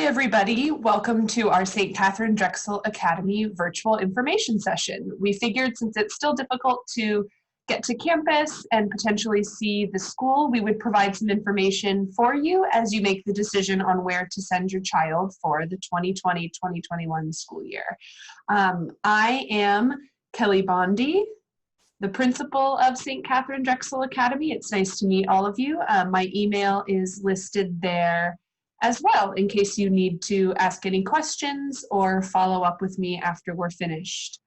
Hi, everybody. Welcome to our St. Catherine Drexel Academy virtual information session. We figured since it's still difficult to get to campus and potentially see the school, we would provide some information for you as you make the decision on where to send your child for the 2020-2021 school year. I am Kelly Bondi, the principal of St. Catherine Drexel Academy. It's nice to meet all of you. My email is listed there as well, in case you need to ask any questions or follow up with me after we're finished.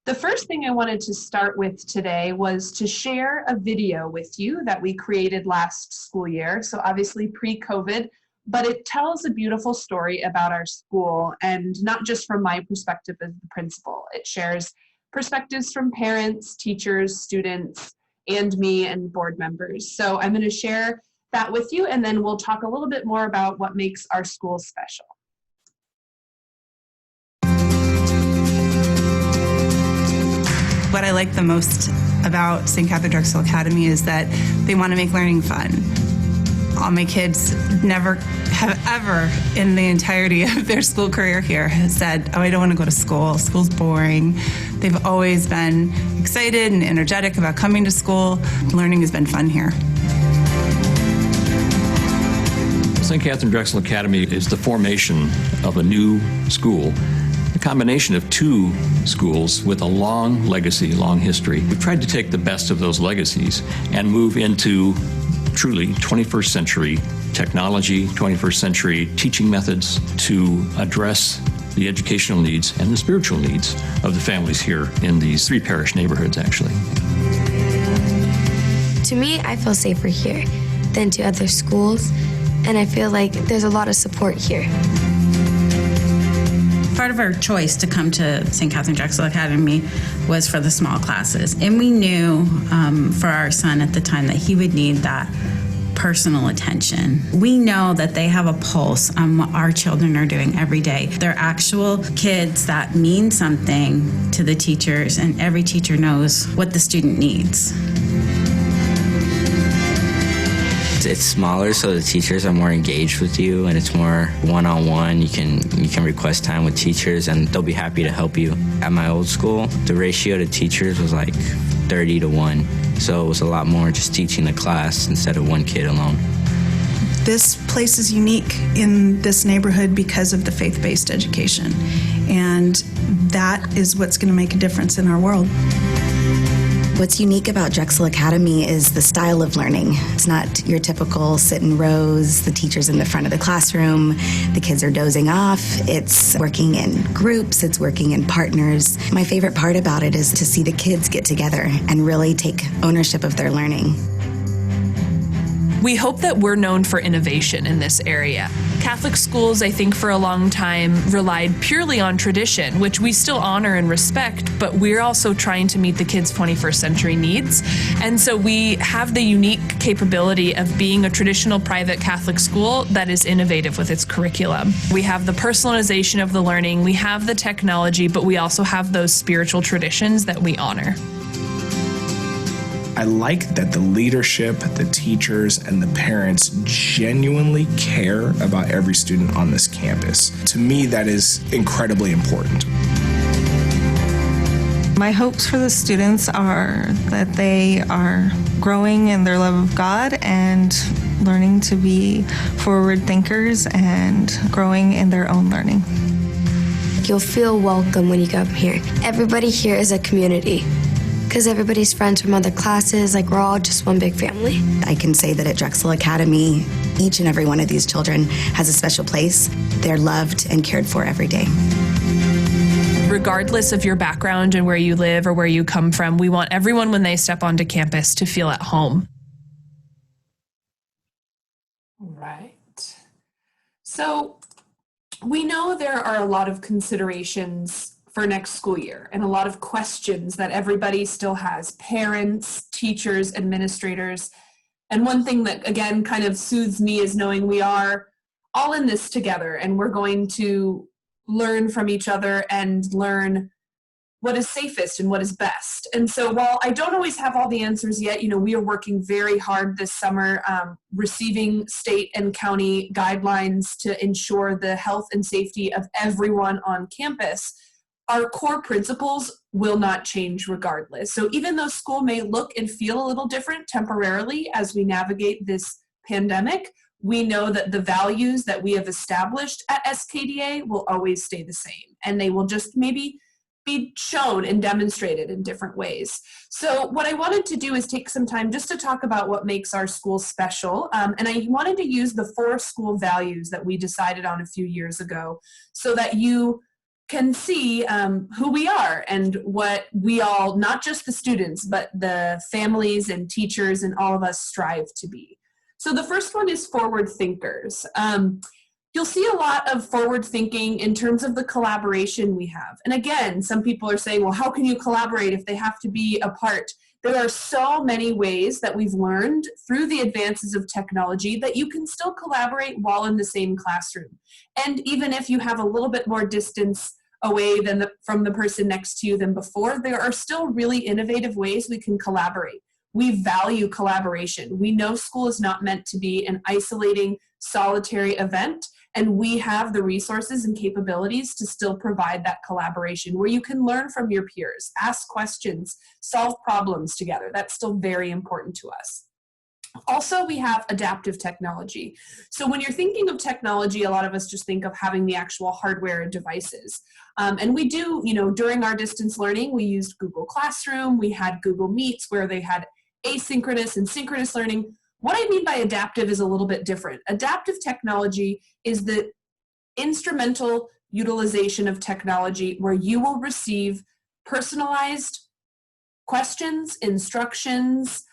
The first thing I wanted to start with today was to share a video with you that we created last school year, so obviously pre-COVID, but it tells a beautiful story about our school, and not just from my perspective as the principal. It shares perspectives from parents, teachers, students, and me and board members. So I'm going to share that with you, and then we'll talk a little bit more about what makes our school special. What I like the most about St. Catherine Drexel Academy is that they want to make learning fun. All my kids never have ever in the entirety of their school career here has said, oh, I don't want to go to school. School's boring. They've always been excited and energetic about coming to school. Learning has been fun here. St. Catherine Drexel Academy is the formation of a new school, a combination of two schools with a long legacy, long history. We've tried to take the best of those legacies and move into truly 21st century technology, 21st century teaching methods to address the educational needs and the spiritual needs of the families here in these three parish neighborhoods, actually. To me, I feel safer here than to other schools, and I feel like there's a lot of support here. Part of our choice to come to St. Catherine Drexel Academy was for the small classes. And we knew for our son at the time that he would need that personal attention. We know that they have a pulse on what our children are doing every day. They're actual kids that mean something to the teachers, and every teacher knows what the student needs. It's smaller, so the teachers are more engaged with you, and it's more one-on-one. You can request time with teachers, and they'll be happy to help you. At my old school, the ratio to teachers was like 30-1, so it was a lot more just teaching the class instead of one kid alone. This place is unique in this neighborhood because of the faith-based education, and that is what's going to make a difference in our world. What's unique about Drexel Academy is the style of learning. It's not your typical sit in rows, the teacher's in the front of the classroom, the kids are dozing off. It's working in groups, it's working in partners. My favorite part about it is to see the kids get together and really take ownership of their learning. We hope that we're known for innovation in this area. Catholic schools, I think, for a long time relied purely on tradition, which we still honor and respect, but we're also trying to meet the kids' 21st century needs. And so we have the unique capability of being a traditional private Catholic school that is innovative with its curriculum. We have the personalization of the learning, we have the technology, but we also have those spiritual traditions that we honor. I like that the leadership, the teachers, and the parents genuinely care about every student on this campus. To me, that is incredibly important. My hopes for the students are that they are growing in their love of God and learning to be forward thinkers and growing in their own learning. You'll feel welcome when you come here. Everybody here is a community, because everybody's friends from other classes, like we're all just one big family. I can say that at Drexel Academy, each and every one of these children has a special place. They're loved and cared for every day. Regardless of your background and where you live or where you come from, we want everyone when they step onto campus to feel at home. Right. So we know there are a lot of considerations for next school year and a lot of questions that everybody still has, parents, teachers, administrators. And one thing that, again, kind of soothes me is knowing we are all in this together, and we're going to learn from each other and learn what is safest and what is best. And so while I don't always have all the answers yet, we are working very hard this summer, receiving state and county guidelines to ensure the health and safety of everyone on campus. Our core principles will not change regardless. So even though school may look and feel a little different temporarily as we navigate this pandemic, we know that the values that we have established at SKDA will always stay the same, and they will just maybe be shown and demonstrated in different ways. So what I wanted to do is take some time just to talk about what makes our school special. And I wanted to use the 4 school values that we decided on a few years ago so that you can see who we are and what we all, not just the students, but the families and teachers and all of us strive to be. So the first one is forward thinkers. You'll see a lot of forward thinking in terms of the collaboration we have. And again, some people are saying, well, how can you collaborate if they have to be apart? There are so many ways that we've learned through the advances of technology that you can still collaborate while in the same classroom. And even if you have a little bit more distance away from the person next to you than before, there are still really innovative ways we can collaborate. We value collaboration. We know school is not meant to be an isolating, solitary event, and we have the resources and capabilities to still provide that collaboration where you can learn from your peers, ask questions, solve problems together. That's still very important to us. Also, we have adaptive technology. So when you're thinking of technology, a lot of us just think of having the actual hardware and devices. And we do, during our distance learning, we used Google Classroom, we had Google Meets where they had asynchronous and synchronous learning. What I mean by adaptive is a little bit different. Adaptive technology is the instrumental utilization of technology where you will receive personalized questions, instructions,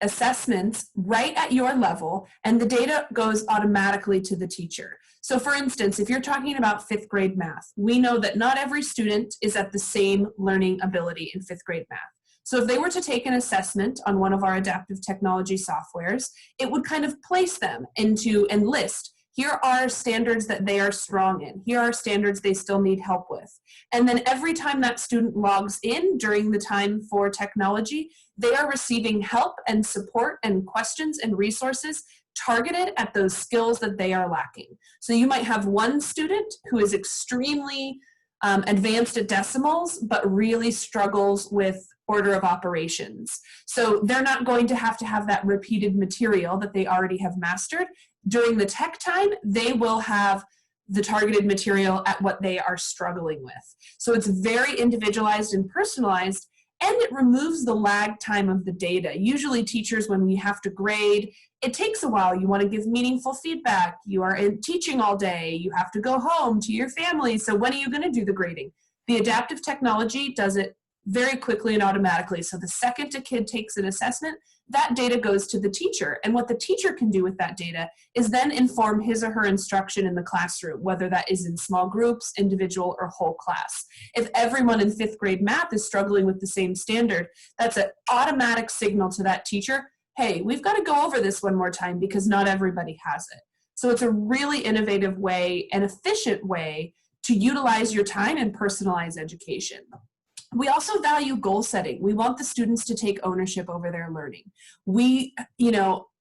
assessments right at your level, and the data goes automatically to the teacher. So for instance, if you're talking about 5th grade math, we know that not every student is at the same learning ability in 5th grade math. So if they were to take an assessment on one of our adaptive technology softwares, it would kind of place them into and list, here are standards that they are strong in. Here are standards they still need help with. And then every time that student logs in during the time for technology, they are receiving help and support and questions and resources targeted at those skills that they are lacking. So you might have one student who is extremely advanced at decimals, but really struggles with order of operations. So they're not going to have that repeated material that they already have mastered. During the tech time, they will have the targeted material at what they are struggling with. So it's very individualized and personalized, and it removes the lag time of the data. Usually teachers, when we have to grade, it takes a while. You want to give meaningful feedback. You are teaching all day. You have to go home to your family. So when are you going to do the grading? The adaptive technology does it very quickly and automatically. So the second a kid takes an assessment, that data goes to the teacher. And what the teacher can do with that data is then inform his or her instruction in the classroom, whether that is in small groups, individual, or whole class. If everyone in 5th grade math is struggling with the same standard, that's an automatic signal to that teacher, hey, we've got to go over this one more time because not everybody has it. So it's a really innovative way and efficient way to utilize your time and personalize education. We also value goal setting. We want the students to take ownership over their learning.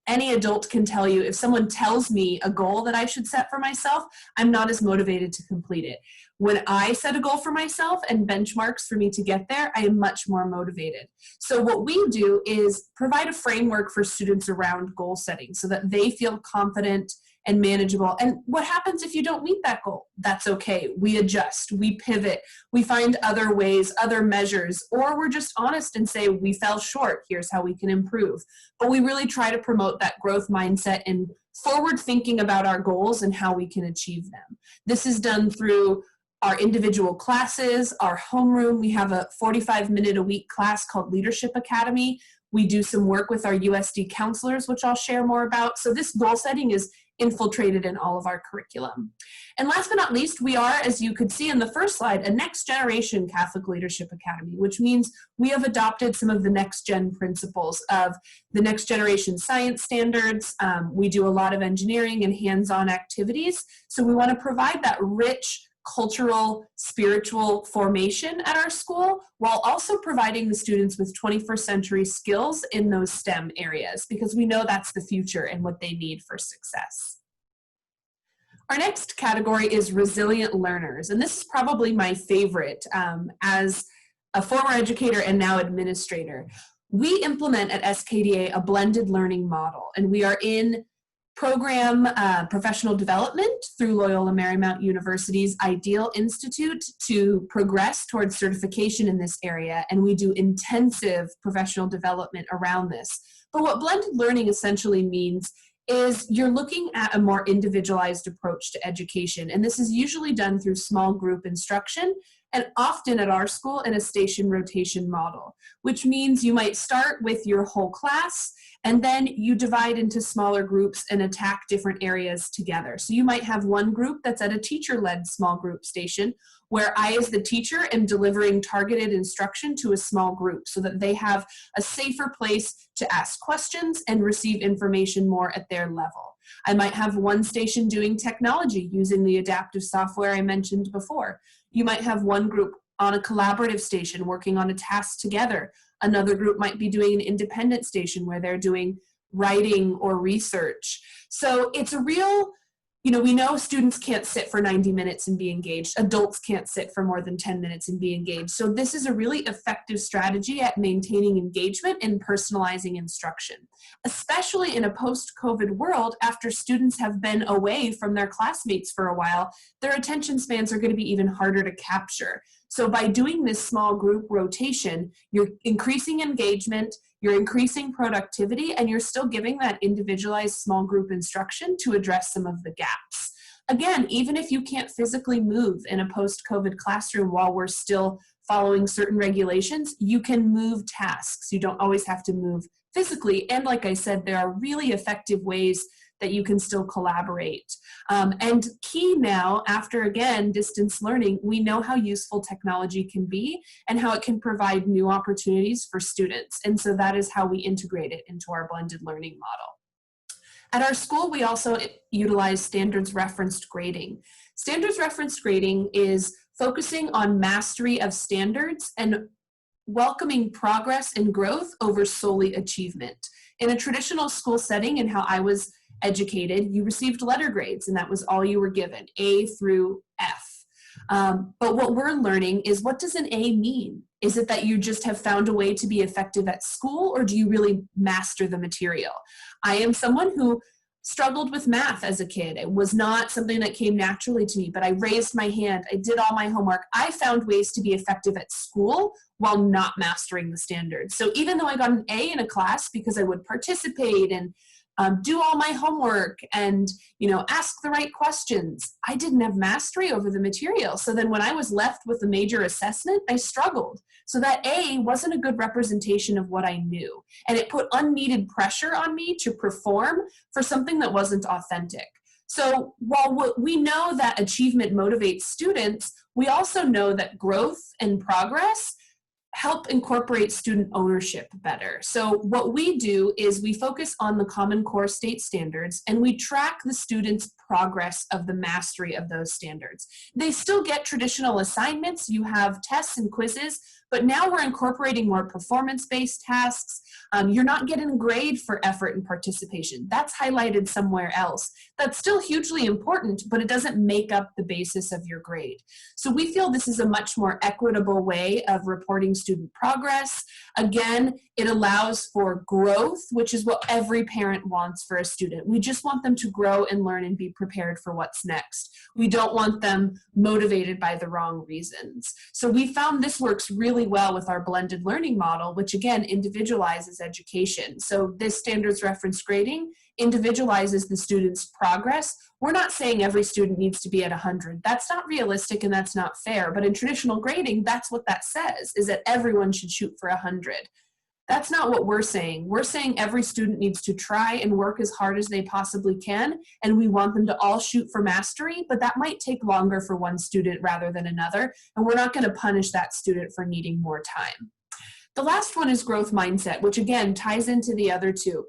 Any adult can tell you, if someone tells me a goal that I should set for myself, I'm not as motivated to complete it. When I set a goal for myself and benchmarks for me to get there, I am much more motivated. So what we do is provide a framework for students around goal setting so that they feel confident and manageable. And what happens if you don't meet that goal? That's okay. We adjust, we pivot, we find other ways, other measures, or we're just honest and say we fell short, here's how we can improve. But we really try to promote that growth mindset and forward thinking about our goals and how we can achieve them. This is done through our individual classes, our homeroom. We have a 45-minute-a-week class called Leadership Academy. We do some work with our USD counselors, which I'll share more about. So this goal setting is infiltrated in all of our curriculum. And last but not least, we are, as you could see in the first slide, a next generation Catholic Leadership Academy, which means we have adopted some of the next gen principles of the next generation science standards. We do a lot of engineering and hands-on activities. So we want to provide that rich cultural, spiritual formation at our school, while also providing the students with 21st century skills in those STEM areas, because we know that's the future and what they need for success. Our next category is resilient learners, and this is probably my favorite as a former educator and now administrator. We implement at SKDA a blended learning model, and we are in program professional development through Loyola Marymount University's Ideal Institute to progress towards certification in this area, and we do intensive professional development around this. But what blended learning essentially means is you're looking at a more individualized approach to education, and this is usually done through small group instruction, and often at our school in a station rotation model, which means you might start with your whole class and then you divide into smaller groups and attack different areas together. So you might have one group that's at a teacher-led small group station where I, as the teacher, am delivering targeted instruction to a small group so that they have a safer place to ask questions and receive information more at their level. I might have one station doing technology using the adaptive software I mentioned before. You might have one group on a collaborative station working on a task together. Another group might be doing an independent station where they're doing writing or research. So it's a real, we know students can't sit for 90 minutes and be engaged. Adults can't sit for more than 10 minutes and be engaged. So this is a really effective strategy at maintaining engagement and personalizing instruction, especially in a post-COVID world after students have been away from their classmates for a while. Their attention spans are going to be even harder to capture. So by doing this small group rotation, you're increasing engagement, you're increasing productivity, and you're still giving that individualized small group instruction to address some of the gaps. Again, even if you can't physically move in a post-COVID classroom while we're still following certain regulations, you can move tasks. You don't always have to move physically. And like I said, there are really effective ways that you can still collaborate. And key now, after again, distance learning, we know how useful technology can be and how it can provide new opportunities for students. And so that is how we integrate it into our blended learning model. At our school, we also utilize standards referenced grading. Standards referenced grading is focusing on mastery of standards and welcoming progress and growth over solely achievement. In a traditional school setting, and how I was educated, you received letter grades and that was all you were given, A through F. But what we're learning is, what does an A mean? Is it that you just have found a way to be effective at school, or do you really master the material? I am someone who struggled with math as a kid. It was not something that came naturally to me, but I raised my hand. I did all my homework. I found ways to be effective at school while not mastering the standards. So even though I got an A in a class because I would participate and do all my homework and ask the right questions, I didn't have mastery over the material. So then when I was left with a major assessment, I struggled. So that A wasn't a good representation of what I knew. And it put unneeded pressure on me to perform for something that wasn't authentic. So while we know that achievement motivates students, we also know that growth and progress help incorporate student ownership better. So what we do is we focus on the Common Core state standards and we track the students' progress of the mastery of those standards. They still get traditional assignments, you have tests and quizzes, but now we're incorporating more performance-based tasks. You're not getting a grade for effort and participation. That's highlighted somewhere else. That's still hugely important, but it doesn't make up the basis of your grade. So we feel this is a much more equitable way of reporting student progress. Again, it allows for growth, which is what every parent wants for a student. We just want them to grow and learn and be prepared for what's next. We don't want them motivated by the wrong reasons. So we found this works really well with our blended learning model, which again individualizes education. So this standards reference grading individualizes the student's progress. We're not saying every student needs to be at 100. That's not realistic and that's not fair. But in traditional grading, that's what that says, is that everyone should shoot for 100. That's not what we're saying. We're saying every student needs to try and work as hard as they possibly can, and we want them to all shoot for mastery, but that might take longer for one student rather than another, and we're not going to punish that student for needing more time. The last one is growth mindset, which again ties into the other two.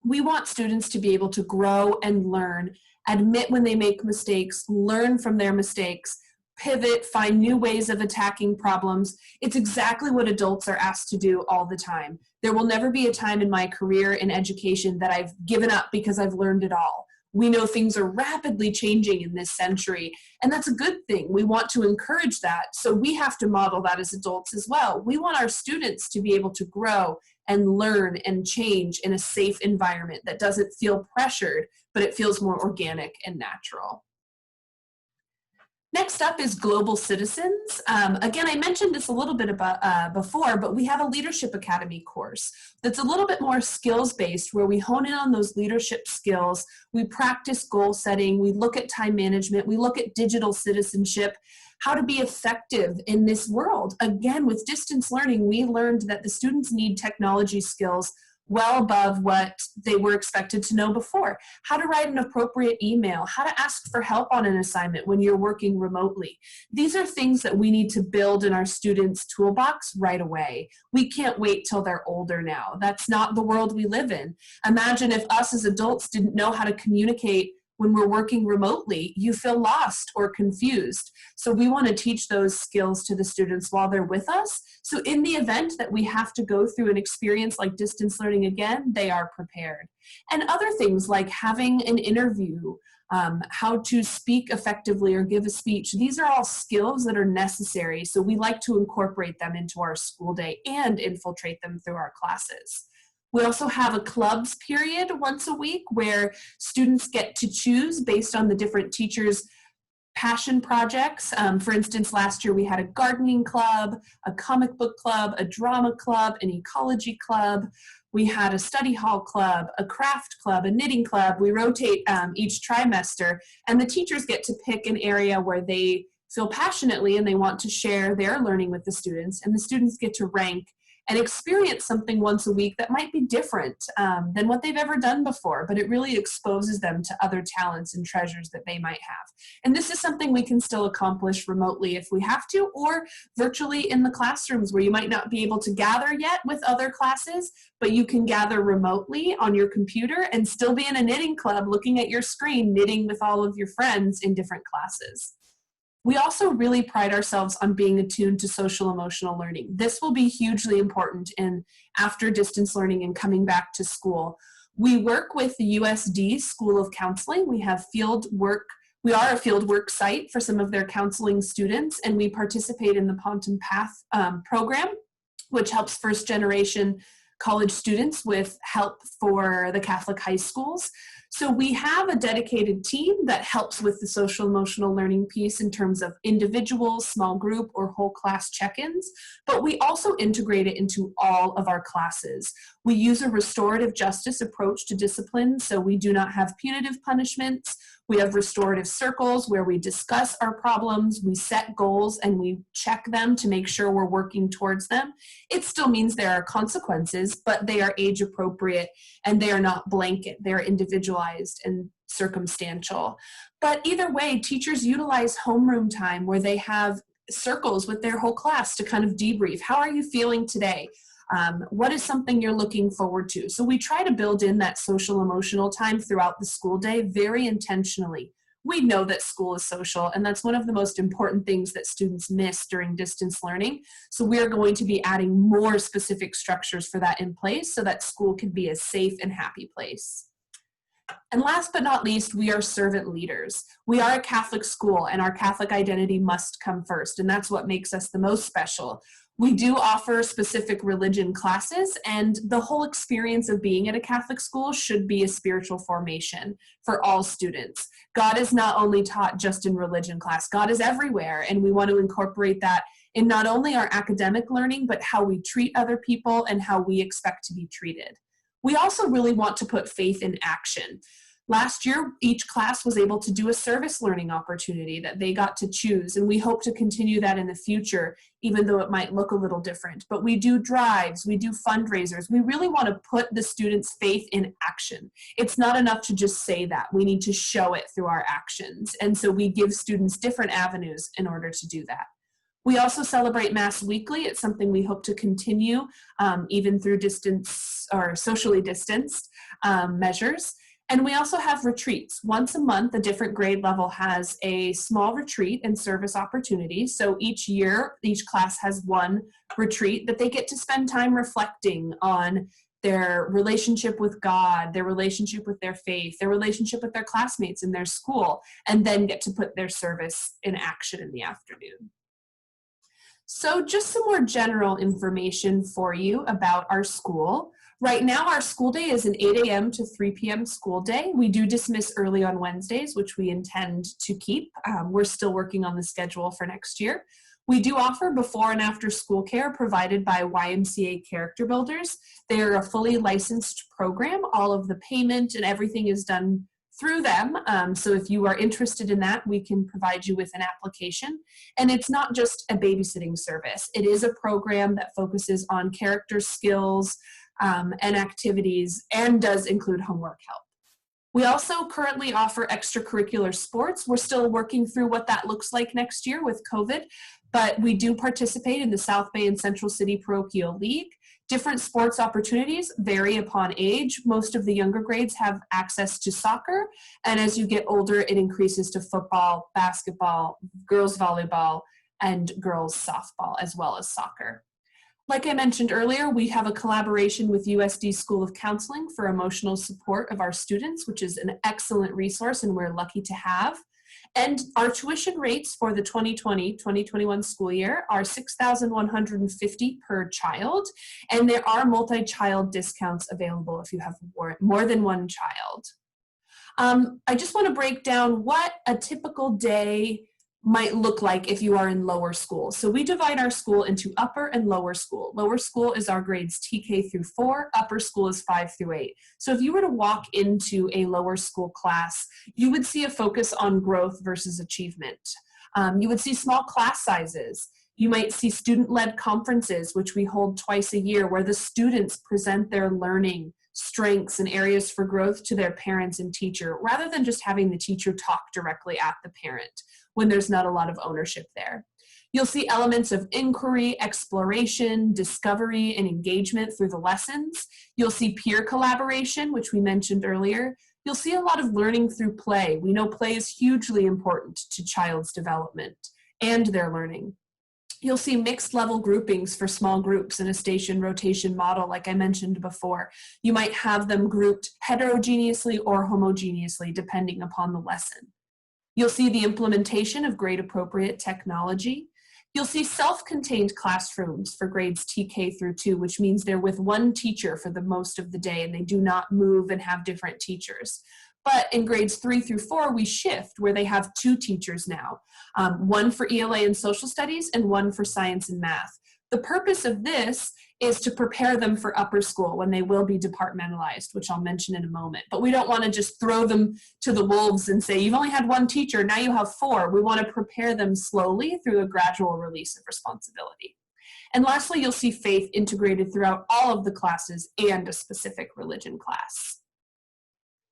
We want students to be able to grow and learn, admit when they make mistakes, learn from their mistakes, pivot, find new ways of attacking problems. It's exactly what adults are asked to do all the time. There will never be a time in my career in education that I've given up because I've learned it all. We know things are rapidly changing in this century, and that's a good thing. We want to encourage that, so we have to model that as adults as well. We want our students to be able to grow and learn and change in a safe environment that doesn't feel pressured, but it feels more organic and natural. Next up is global citizens. Again, I mentioned this a little bit about before, but we have a Leadership Academy course that's a little bit more skills-based, where we hone in on those leadership skills. We practice goal setting. We look at time management. We look at digital citizenship, how to be effective in this world. Again, with distance learning, we learned that the students need technology skills well above what they were expected to know before. How to write an appropriate email, how to ask for help on an assignment when you're working remotely. These are things that we need to build in our students' toolbox right away. We can't wait till they're older now. That's not the world we live in. Imagine if us as adults didn't know how to communicate when we're working remotely. You feel lost or confused. So we want to teach those skills to the students while they're with us. So in the event that we have to go through an experience like distance learning again, they are prepared. And other things like having an interview, how to speak effectively or give a speech. These are all skills that are necessary. So we like to incorporate them into our school day and infiltrate them through our classes. We also have a clubs period once a week where students get to choose based on the different teachers' passion projects. For instance, last year we had a gardening club, a comic book club, a drama club, an ecology club. We had a study hall club, a craft club, a knitting club. We rotate each trimester, and the teachers get to pick an area where they feel passionately and they want to share their learning with the students, and the students get to rank and experience something once a week that might be different than what they've ever done before, but it really exposes them to other talents and treasures that they might have. And this is something we can still accomplish remotely if we have to, or virtually in the classrooms where you might not be able to gather yet with other classes, but you can gather remotely on your computer and still be in a knitting club looking at your screen, knitting with all of your friends in different classes. We also really pride ourselves on being attuned to social emotional learning. This will be hugely important in after distance learning and coming back to school. We work with the USD School of Counseling. We have field work. We are a field work site for some of their counseling students, and we participate in the Ponton Path program, which helps first generation college students with help for the Catholic high schools. So we have a dedicated team that helps with the social emotional learning piece in terms of individual, small group, or whole class check-ins, but we also integrate it into all of our classes. We use a restorative justice approach to discipline, so we do not have punitive punishments. We have restorative circles where we discuss our problems, we set goals, and we check them to make sure we're working towards them. It still means there are consequences, but they are age appropriate and they are not blanket. They are individualized and circumstantial. But either way, teachers utilize homeroom time where they have circles with their whole class to kind of debrief. How are you feeling today? What is something you're looking forward to? So we try to build in that social emotional time throughout the school day very intentionally. We know that school is social, and that's one of the most important things that students miss during distance learning. So we are going to be adding more specific structures for that in place so that school can be a safe and happy place. And last but not least, we are servant leaders. We are a Catholic school, and our Catholic identity must come first, and that's what makes us the most special. We do offer specific religion classes, and the whole experience of being at a Catholic school should be a spiritual formation for all students. God is not only taught just in religion class, God is everywhere, and we want to incorporate that in not only our academic learning, but how we treat other people and how we expect to be treated. We also really want to put faith in action. Last year, each class was able to do a service learning opportunity that they got to choose, and we hope to continue that in the future, even though it might look a little different. But we do drives, we do fundraisers. We really want to put the students' faith in action. It's not enough to just say that. We need to show it through our actions, and so we give students different avenues in order to do that. We also celebrate Mass weekly. It's something we hope to continue even through distance or socially distanced measures. And we also have retreats. Once a month, a different grade level has a small retreat and service opportunity. So each year, each class has one retreat that they get to spend time reflecting on their relationship with God, their relationship with their faith, their relationship with their classmates in their school, and then get to put their service in action in the afternoon. So just some more general information for you about our school. Right now, our school day is an 8 a.m. to 3 p.m. school day. We do dismiss early on Wednesdays, which we intend to keep. We're still working on the schedule for next year. We do offer before and after school care provided by YMCA Character Builders. They are a fully licensed program. All of the payment and everything is done through them. So if you are interested in that, we can provide you with an application. And it's not just a babysitting service. It is a program that focuses on character skills and activities and does include homework help. We also currently offer extracurricular sports. We're still working through what that looks like next year with COVID, but we do participate in the South Bay and Central City Parochial League. Different sports opportunities vary upon age. Most of the younger grades have access to soccer, and as you get older, it increases to football, basketball, girls volleyball, and girls softball, as well as soccer. Like I mentioned earlier, we have a collaboration with USD School of Counseling for emotional support of our students, which is an excellent resource and we're lucky to have. And our tuition rates for the 2020-2021 school year are $6,150 per child, and there are multi-child discounts available if you have more than one child. I just want to break down what a typical day might look like if you are in lower school. So we divide our school into upper and lower school. Lower school is our grades TK through 4, upper school is 5 through 8. So if you were to walk into a lower school class, you would see a focus on growth versus achievement. You would see small class sizes. You might see student-led conferences, which we hold twice a year, where the students present their learning, strengths, and areas for growth to their parents and teacher, rather than just having the teacher talk directly at the parent when there's not a lot of ownership there. You'll see elements of inquiry, exploration, discovery, and engagement through the lessons. You'll see peer collaboration, which we mentioned earlier. You'll see a lot of learning through play. We know play is hugely important to child's development and their learning. You'll see mixed level groupings for small groups in a station rotation model, like I mentioned before. You might have them grouped heterogeneously or homogeneously, depending upon the lesson. You'll see the implementation of grade appropriate technology. You'll see self-contained classrooms for grades TK through 2, which means they're with one teacher for the most of the day and they do not move and have different teachers. But in grades 3 through 4, we shift where they have 2 teachers now, one for ELA and social studies and one for science and math. The purpose of this is to prepare them for upper school when they will be departmentalized, which I'll mention in a moment. But we don't want to just throw them to the wolves and say, you've only had 1 teacher, now you have 4. We want to prepare them slowly through a gradual release of responsibility. And lastly, you'll see faith integrated throughout all of the classes and a specific religion class.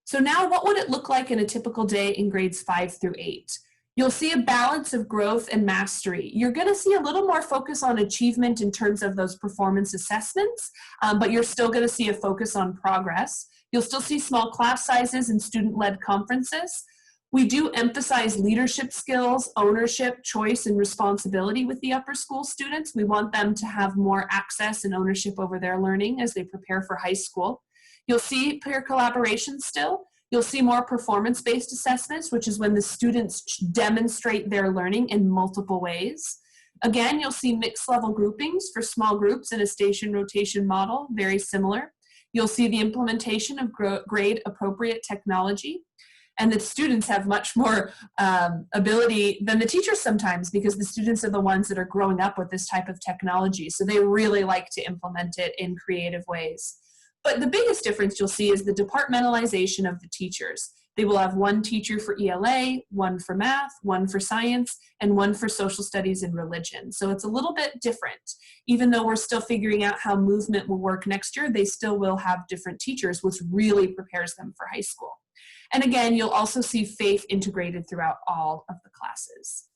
So now what would it look like in a typical day in grades 5 through 8? You'll see a balance of growth and mastery. You're going to see a little more focus on achievement in terms of those performance assessments, but you're still going to see a focus on progress. You'll still see small class sizes and student-led conferences. We do emphasize leadership skills, ownership, choice, and responsibility with the upper school students. We want them to have more access and ownership over their learning as they prepare for high school. You'll see peer collaboration still. You'll see more performance-based assessments, which is when the students demonstrate their learning in multiple ways. Again, you'll see mixed level groupings for small groups in a station rotation model, very similar. You'll see the implementation of grade appropriate technology. And the students have much more ability than the teachers sometimes, because the students are the ones that are growing up with this type of technology. So they really like to implement it in creative ways. But the biggest difference you'll see is the departmentalization of the teachers. They will have 1 teacher for ELA, 1 for math, 1 for science, and 1 for social studies and religion. So it's a little bit different. Even though we're still figuring out how movement will work next year, they still will have different teachers, which really prepares them for high school. And again, you'll also see faith integrated throughout all of the classes.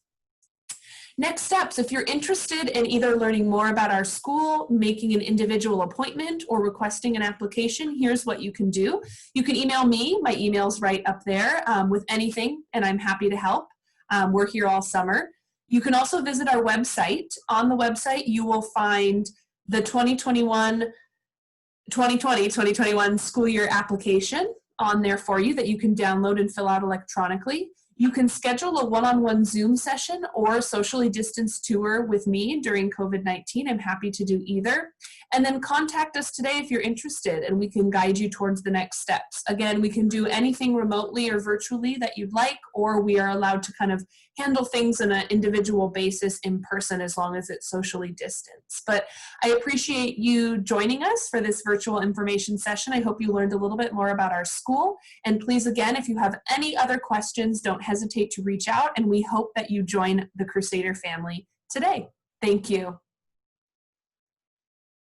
Next steps, if you're interested in either learning more about our school, making an individual appointment, or requesting an application, here's what you can do. You can email me, my email's right up there, with anything, and I'm happy to help. We're here all summer. You can also visit our website. On the website, you will find the 2020-2021 school year application on there for you that you can download and fill out electronically. You can schedule a one-on-one Zoom session or a socially distanced tour with me during COVID-19. I'm happy to do either. And then contact us today if you're interested, and we can guide you towards the next steps. Again, we can do anything remotely or virtually that you'd like, or we are allowed to kind of handle things on an individual basis in person as long as it's socially distanced. But I appreciate you joining us for this virtual information session. I hope you learned a little bit more about our school. And please, again, if you have any other questions, don't hesitate to reach out, and we hope that you join the Crusader family today. Thank you.